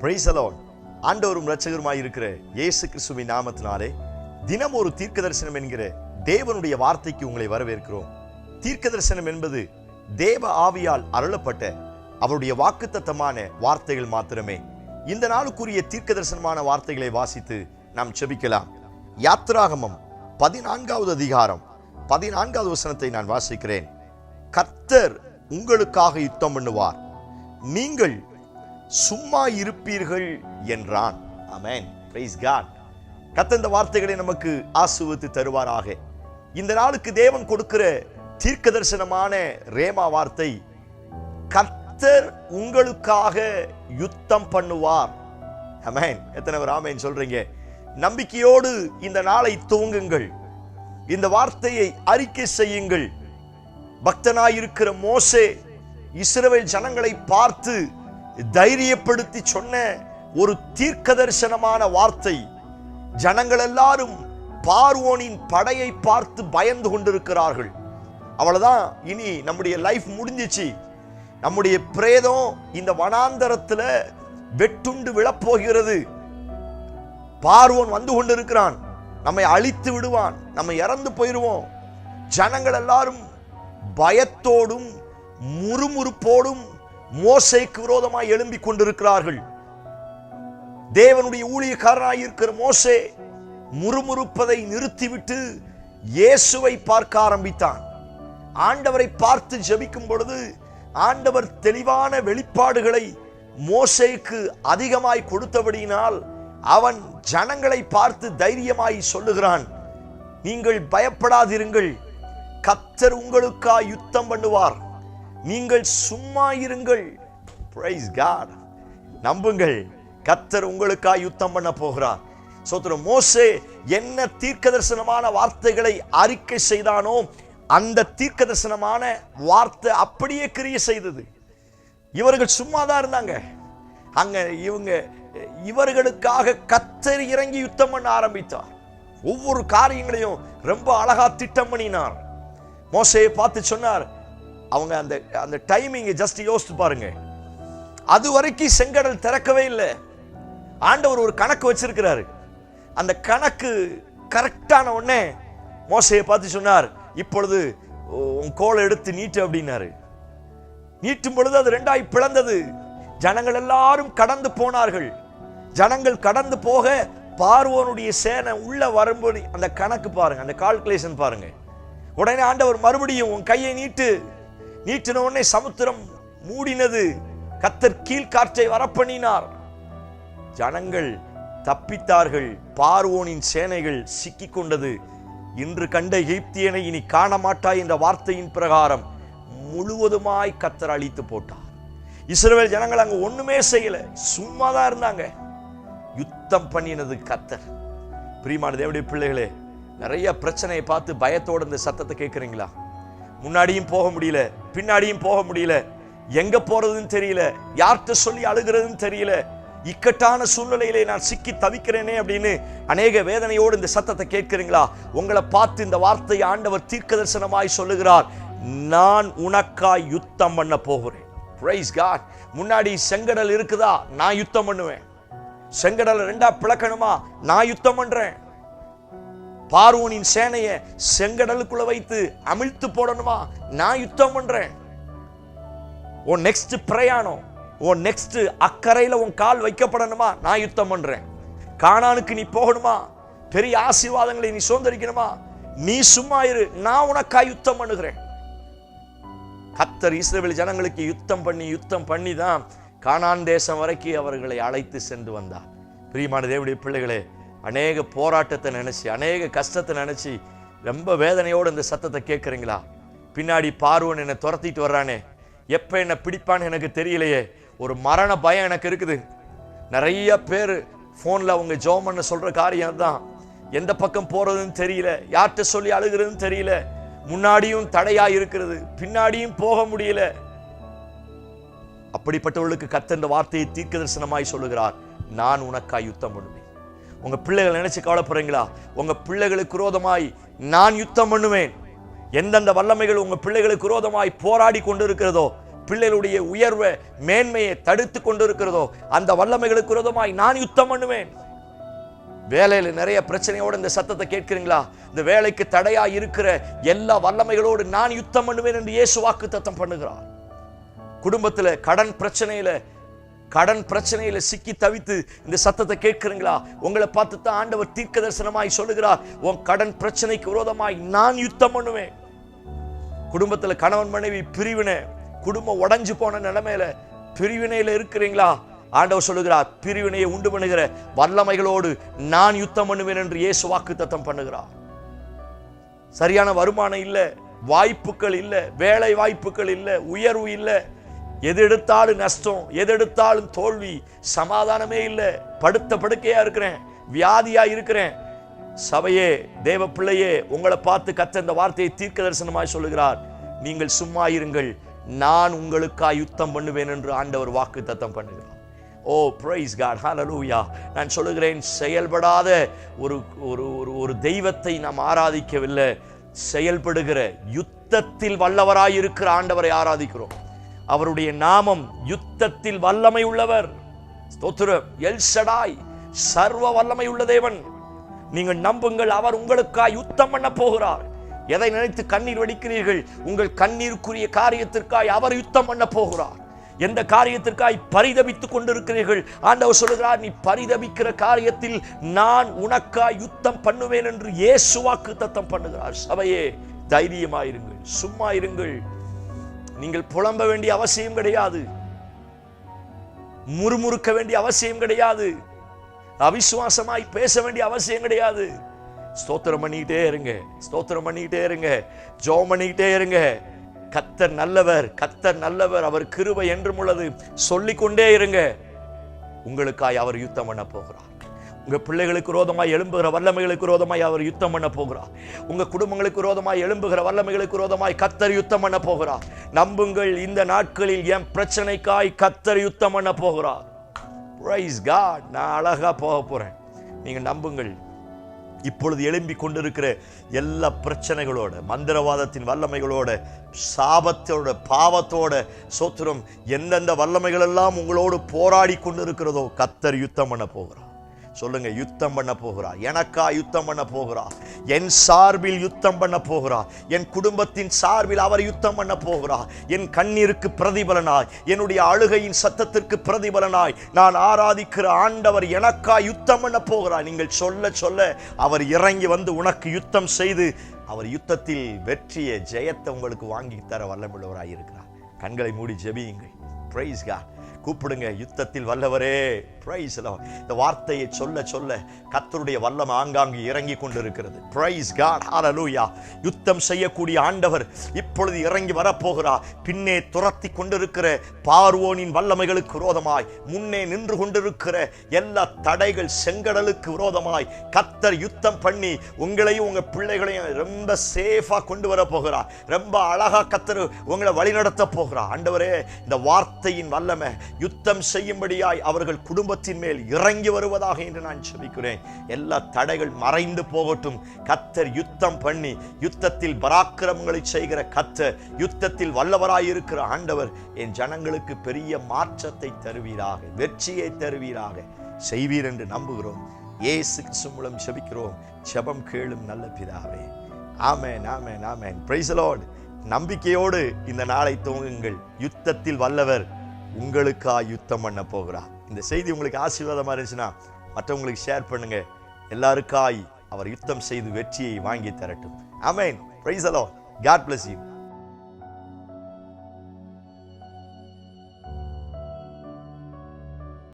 Price the Lord. ஆண்டவரும் இரட்சகருமாய் இருக்கிற இயேசு கிறிஸ்துவின் நாமத்தினாலே தினம் ஒரு தீர்க்க தரிசனம் என்கிற தேவனுடைய வார்த்தைக்கு உங்களை வரவேற்கிறோம். தீர்க்க தரிசனம் என்பது தேவ ஆவியால் அருளப்பட்ட அவருடைய வாக்குத்தத்தமான வார்த்தைகள் மாத்திரமே. இந்த நாளுக்குரிய தீர்க்க தரிசனமான வார்த்தைகளை வாசித்து நாம் செபிக்கலாம். யாத்திராகமம் 14வது அதிகாரம் 14வது வசனத்தை நான் வாசிக்கிறேன். கர்த்தர் உங்களுக்காக யுத்தம் பண்ணுவார், நீங்கள் சும்மா இருப்பீர்கள் என்றான். ஆமென். Praise God. கர்த்தர் இந்த வார்த்தைகளை நமக்கு ஆசீர்வதித்து தருவாராக. இந்த நாளுக்கு தேவன் கொடுக்கிற தீர்க்க தரிசனமான ரேமா வார்த்தை, கர்த்தர் உங்களுக்காக யுத்தம் பண்ணுவார். ஆமென். எத்தனை பேர் ஆமென் சொல்றீங்க? நம்பிக்கையோடு இந்த நாளை துவங்குங்கள். இந்த வார்த்தையை அறிக்கை செய்யுங்கள். பக்தனாயிருக்கிற மோசே இஸ்ரவேல் ஜனங்களை பார்த்து தைரியப்படுத்தி சொன்ன ஒரு தீர்க்க தரிசனமான வார்த்தை. ஜனங்கள் எல்லாரும் பார்வோனின் படையை பார்த்து பயந்து கொண்டிருக்கிறார்கள். அவ்வளவுதான், இனி நம்முடைய லைஃப் முடிஞ்சிச்சு. நம்முடைய பிரேதம் இந்த வனாந்தரத்துல வெட்டுண்டு விழப்போகிறது. பார்வோன் வந்து கொண்டிருக்கிறான், நம்மை அழித்து விடுவான், நம்ம இறந்து போயிடுவோம். ஜனங்கள் எல்லாரும் பயத்தோடும் முறுமுறுப்போடும் மோசேக்கு விரோதமாய் எழும்பி கொண்டிருக்கிறார்கள். தேவனுடைய ஊழியக்காரனாய் இருக்கிற மோசே முறுமுறுப்பதை நிறுத்திவிட்டு இயேசுவை பார்க்க ஆரம்பித்தான். ஆண்டவரை பார்த்து ஜெபிக்கும் பொழுது ஆண்டவர் தெளிவான வெளிப்பாடுகளை மோசேக்கு அதிகமாய் கொடுத்தபடியினால் அவன் ஜனங்களை பார்த்து தைரியமாய் சொல்லுகிறான், நீங்கள் பயப்படாதிருங்கள், கர்த்தர் உங்களுக்காய் யுத்தம் பண்ணுவார், நீங்கள் சும்மா இருங்கள். Praise God. நம்புங்கள், கர்த்தர் உங்களுக்காய் யுத்தம் பண்ண போகிறார். சோத்திரம். மோசே என்ன தீர்க்க தரிசனமான வார்த்தைகளை அறிக்கை செய்தானோ அந்த தீர்க்க தரிசனமான வார்த்தை அப்படியே கிரியை செய்தது. இவர்கள் சும்மா தான் இருந்தாங்க. அங்க இவர்களுக்காக கர்த்தர் இறங்கி யுத்தம் பண்ண ஆரம்பித்தார். ஒவ்வொரு காரியங்களையும் ரொம்ப அழகா திட்டம் பண்ணினார். மோசேயை பார்த்து சொன்னார், அவங்க அந்த டைமிங் ஜஸ்ட் யோசித்து பாருங்க. அது வரைக்கும் செங்கடல் திறக்கவே இல்லை. ஆண்டவர் ஒரு கணக்கு வச்சிருக்கிறாரு. அந்த கணக்கு கரெக்டான உடனே மோசேயை பார்த்து சொன்னார், இப்பொழுது உன் கோலை எடுத்து நீட்டு அப்படின்னாரு. நீட்டும் பொழுது அது ரெண்டாய் பிளந்தது. ஜனங்கள் எல்லாரும் கடந்து போனார்கள். ஜனங்கள் கடந்து போக பார்வோனுடைய சேனை உள்ள வரும்போது அந்த கணக்கு பாருங்க, அந்த கால்குலேஷன் பாருங்க. உடனே ஆண்டவர் மறுபடியும் உன் கையை நீட்டு. நீட்டின உடனே சமுத்திரம் மூடினது. கர்த்தர் கீழ்காற்றை வரப்பண்ணினார். ஜனங்கள் தப்பித்தார்கள். பார்வோனின் சேனைகள் சிக்கிக் கொண்டது. இன்று கண்ட எகிப்தியனை இனி காண மாட்டாய் என்ற வார்த்தையின் பிரகாரம் முழுவதுமாய் கர்த்தர் அழித்து போட்டார். இஸ்ரவேல் ஜனங்கள் அங்க ஒண்ணுமே செய்யல, சும்மாதான் இருந்தாங்க. யுத்தம் பண்ணினது கர்த்தர். பிரியமான தேவனுடைய பிள்ளைகளே, நிறைய பிரச்சனையை பார்த்து பயத்தோடு இந்த சத்தத்தை கேட்குறீங்களா? முன்னாடியும் போக முடியல, பின்னாடியும் போக முடியல, எங்க போறதுன்னு தெரியல, யார்கிட்ட சொல்லி அழுகிறதுன்னு தெரியல, இக்கட்டான சூழ்நிலையிலே நான் சிக்கி தவிக்கிறேனே அப்படின்னு அநேக வேதனையோடு இந்த சத்தத்தை கேட்கிறீங்களா? உங்களை பார்த்து இந்த வார்த்தையை ஆண்டவர் தீர்க்க தரிசனமாய் சொல்லுகிறார், நான் உனக்காய் யுத்தம் பண்ண போகிறேன். Praise God. முன்னாடி செங்கடல் இருக்குதா? நான் யுத்தம் பண்ணுவேன். செங்கடல் ரெண்டா பிளக்கணுமா? நான் யுத்தம் பண்றேன். பார்வோனின் சேனையை செங்கடலுக்குள்ள வைத்து அமிழ்த்து போடணுமா? நான் யுத்தம் பண்றேன். உன் நெக்ஸ்ட் பிரயாணம், உன் நெக்ஸ்ட் அக்கறையில உன் கால் வைக்கப்படணுமா? நான் யுத்தம் பண்றேன். கானானுக்கு நீ போகணுமா? பெரிய ஆசீர்வாதங்களை நீ சுதந்தரிக்கணுமா? நீ சும்மா இரு, நான் உனக்காய் யுத்தம் பண்ணுகிறேன். கர்த்தர் இஸ்ரவேல் ஜனங்களுக்கு யுத்தம் பண்ணி தான் கானான் தேசம் வரைக்கும் அவர்களை அழைத்து சென்று வந்தார். பிரியமான தேவனுடைய பிள்ளைகளே, அநேக போராட்டத்தை நினைச்சு, அநேக கஷ்டத்தை நினைச்சு ரொம்ப வேதனையோடு இந்த சத்தத்தை கேட்குறீங்களா? பின்னாடி பார்வோன் என்னை துரத்திட்டு வர்றானே, எப்ப என்ன பிடிப்பான்னு எனக்கு தெரியலையே, ஒரு மரண பயம் எனக்கு இருக்குது. நிறைய பேர் போன்ல அவங்க ஜெபம் பண்ண சொல்ற காரியம் தான், எந்த பக்கம் போறதுன்னு தெரியல, யார்கிட்ட சொல்லி அழுகிறதுன்னு தெரியல, முன்னாடியும் தடையா இருக்கிறது, பின்னாடியும் போக முடியல. அப்படிப்பட்டவர்களுக்கு கர்த்தர் இந்த வார்த்தையை தீர்க்க தரிசனமாய் சொல்லுகிறார், நான் உனக்காய் யுத்தம் பண்ணுவேன். உங்க பிள்ளைகள் நினைச்சு கவலைப்படுறீங்களா? உங்க பிள்ளைகளுக்கு விரோதமாய் நான் யுத்தம் பண்ணுவேன். எந்தெந்த வல்லமைகள் உங்க பிள்ளைகளுக்கு விரோதமாய் போராடி கொண்டு இருக்கிறதோ, பிள்ளைகளுடைய உயர்வை மேன்மையை தடுத்து கொண்டிருக்கிறதோ அந்த வல்லமைகளுக்கு விரோதமாய் நான் யுத்தம் பண்ணுவேன். வேலையில நிறைய பிரச்சனையோட இந்த சத்தத்தை கேட்கிறீங்களா? இந்த வேலைக்கு தடையா இருக்கிற எல்லா வல்லமைகளோடு நான் யுத்தம் பண்ணுவேன் என்று இயேசு வாக்குத்தத்தம் பண்ணுகிறார். குடும்பத்துல கடன் பிரச்சனையில சிக்கி தவித்து இந்த சத்தத்தை கேட்கிறீங்களா? உங்களை பார்த்து தான் ஆண்டவர் தீர்க்க தரிசனமாய் சொல்லுகிறார், உன் கடன் பிரச்சனைக்கு விரோதமாய் நான் யுத்தம் பண்ணுவேன். குடும்பத்துல கணவன் மனைவி பிரிவினை, குடும்பம் உடைஞ்சு போன நிலைமையில பிரிவினையில இருக்கிறீங்களா? ஆண்டவர் சொல்லுகிறார், பிரிவினையை உண்டு பண்ணுகிற வல்லமைகளோடு நான் யுத்தம் பண்ணுவேன் என்று இயேசு வாக்குத்தத்தம் பண்ணுகிறார். சரியான வருமானம் இல்ல, வாய்ப்புகள் இல்ல, வேலை வாய்ப்புகள் இல்ல, உயர்வு இல்ல, எது எடுத்தாலும் நஷ்டம், எது எடுத்தாலும் தோல்வி, சமாதானமே இல்ல, படுத்த படுக்கையா இருக்கிறேன், வியாதியா இருக்கிறேன். சபையே, தேவ பிள்ளையே, உங்களை பார்த்து கர்த்தர் இந்த வார்த்தையை தீர்க்க தரிசனமாய் சொல்லுகிறார், நீங்கள் சும்மா இருங்கள், நான் உங்களுக்காய் யுத்தம் பண்ணுவேன் என்று ஆண்டவர் வாக்குத்தத்தம் பண்ணுகிறார். ஓ பிரைஸ் காட், ஹல்லேலூயா. நான் சொல்லுகிறேன், செயல்படாத ஒரு தெய்வத்தை நாம் ஆராதிக்கவில்லை, செயல்படுகிற யுத்தத்தில் வல்லவராய் இருக்கிற ஆண்டவரை ஆராதிக்கிறோம். அவருடைய நாமம் யுத்தத்தில் வல்லமை உள்ளவர். ஸ்தோத்திரம். எல் ஷடாய், சர்வ வல்லமை உள்ள தேவன். நீங்கள் நம்புங்கள், அவர் உங்களுக்காய் யுத்தம் பண்ண போகிறார். எதை நினைத்து கண்ணீர் வடிக்கிறீர்கள்? உங்கள் கண்ணீருக்குரிய காரியத்திற்காய் அவர் யுத்தம் பண்ண போகிறார். எந்த காரியத்திற்காய் பரிதபித்துக் கொண்டிருக்கிறீர்கள்? ஆண்டவர் சொல்லுகிறார், நீ பரிதபிக்கிற காரியத்தில் நான் உனக்காய் யுத்தம் பண்ணுவேன் என்று இயேசு வாக்குத்தத்தம் பண்ணுகிறார். சபையே, தைரியமாயிருங்கள், சும்மா இருங்கள். நீங்கள் புலம்ப வேண்டிய அவசியம் கிடையாது, முறுமுறுக்க வேண்டிய அவசியம் கிடையாது, அவிசுவாசமாய் பேச வேண்டிய அவசியம் கிடையாது. ஸ்தோத்திரம் பண்ணிக்கிட்டே இருங்க, ஸ்தோத்திரம் பண்ணிக்கிட்டே இருங்க, ஜெபம் பண்ணிக்கிட்டே இருங்க. கர்த்தர் நல்லவர், கர்த்தர் நல்லவர், அவர் கிருபை என்றும் உள்ளது சொல்லிக்கொண்டே இருங்க. உங்களுக்காய் அவர் யுத்தம் பண்ண போகிறார். உங்க பிள்ளைகளுக்கு விரோதமாய் எழும்புகிற வல்லமைகளுக்கு விரோதமாய் அவர் யுத்தம் பண்ண போகிறார். உங்க குடும்பங்களுக்கு விரோதமாய் எழும்புகிற வல்லமைகளுக்கு விரோதமாய் கர்த்தர் யுத்தம் பண்ண போகிறார். நம்புங்கள், இந்த நாட்களில் என் பிரச்சனைக்காய் கர்த்தர் யுத்தம் பண்ண போகிறார். Praise God. நான் அழகா போக போறேன், நீங்க நம்புங்கள். இப்பொழுது எழும்பி கொண்டிருக்கிற எல்லா பிரச்சனைகளோட, மந்திரவாதத்தின் வல்லமைகளோட, சாபத்தோட, பாவத்தோட, சோத்திரம், எந்தெந்த வல்லமைகள் எல்லாம் உங்களோடு போராடி கொண்டிருக்கிறதோ கர்த்தர் யுத்தம் பண்ண போகிறார். சொல்லுங்க, யுத்தம் பண்ண போகிறார். எனக்கா யுத்தம் பண்ண போகிறார். என் சார்பில் யுத்தம் பண்ண போகிறார். என் குடும்பத்தின் சார்பில் அவர் யுத்தம் பண்ண போகிறார். என் கண்ணீருக்கு பிரதிபலனாய், என்னுடைய அழுகையின் சத்தத்திற்கு பிரதிபலனாய் நான் ஆராதிக்கிற ஆண்டவர் எனக்கா யுத்தம் பண்ண போகிறார். நீங்கள் சொல்ல சொல்ல அவர் இறங்கி வந்து உனக்கு யுத்தம் செய்து அவர் யுத்தத்தில் வெற்றியை, ஜெயத்தை உங்களுக்கு வாங்கி தர வல்லமுள்ளவராய் இருக்கிறார். கண்களை மூடி ஜெபியுங்கள். Praise God. கூப்பிடுங்க, யுத்தத்தில் வல்லவரே. Praise Lord. இந்த வார்த்தையை சொல்ல சொல்ல கர்த்தருடைய வல்லமை ஆங்காங்கு இறங்கி கொண்டிருக்கிறது. Praise God, hallelujah. யுத்தம் செய்யக்கூடிய ஆண்டவர் இப்பொழுது இறங்கி வரப்போகிறார். பின்னே துரத்தி கொண்டிருக்கிற பார்வோனின் வல்லமைகளுக்கு விரோதமாய், முன்னே நின்று கொண்டிருக்கிற எல்லா தடைகள் செங்கடலுக்கு விரோதமாய் கர்த்தர் யுத்தம் பண்ணி உங்களையும் உங்க பிள்ளைகளையும் ரொம்ப சேஃபா கொண்டு வர போகிறார். ரொம்ப அழகா கர்த்தர் உங்களை வழிநடத்த போகிறார். ஆண்டவரே, இந்த வார்த்தையின் வல்லமை யுத்தம் செய்யும்படியாய் அவர்கள் குடும்பத்தின் மேல் இறங்கி வருவதாக என்று நான் ஜெபிக்கிறேன். எல்லா தடைகள் மறைந்து போகட்டும். கர்த்தர் யுத்தம் பண்ணி யுத்தத்தில் பராக்கிரமங்களை செய்கிற கர்த்தர், யுத்தத்தில் வல்லவராய் இருக்கிற ஆண்டவர் என் ஜனங்களுக்கு பெரிய மாற்றத்தை தருவீராக, வெற்றியை தருவீராக செய்வீர் என்று நம்புகிறோம். இயேசு கிறிஸ்து மூலம் ஜெபிக்கிறோம். ஜெபம் கேளும் நல்ல பிதாவே. ஆமென், ஆமென், ஆமென். Praise the Lord. நம்பிக்கையோடு இந்த நாளை துவங்குங்கள். யுத்தத்தில் வல்லவர் உங்களுக்கா யுத்தம் பண்ண போகிறார். இந்த செய்தி உங்களுக்கு ஆசீர்வாதமா இருந்துச்சுன்னா மற்றவங்களுக்கு ஷேர் பண்ணுங்க. எல்லாருக்காய் அவர் யுத்தம் செய்து வெற்றியை வாங்கி தரட்டும். ஆமென். Praise the Lord. God bless you.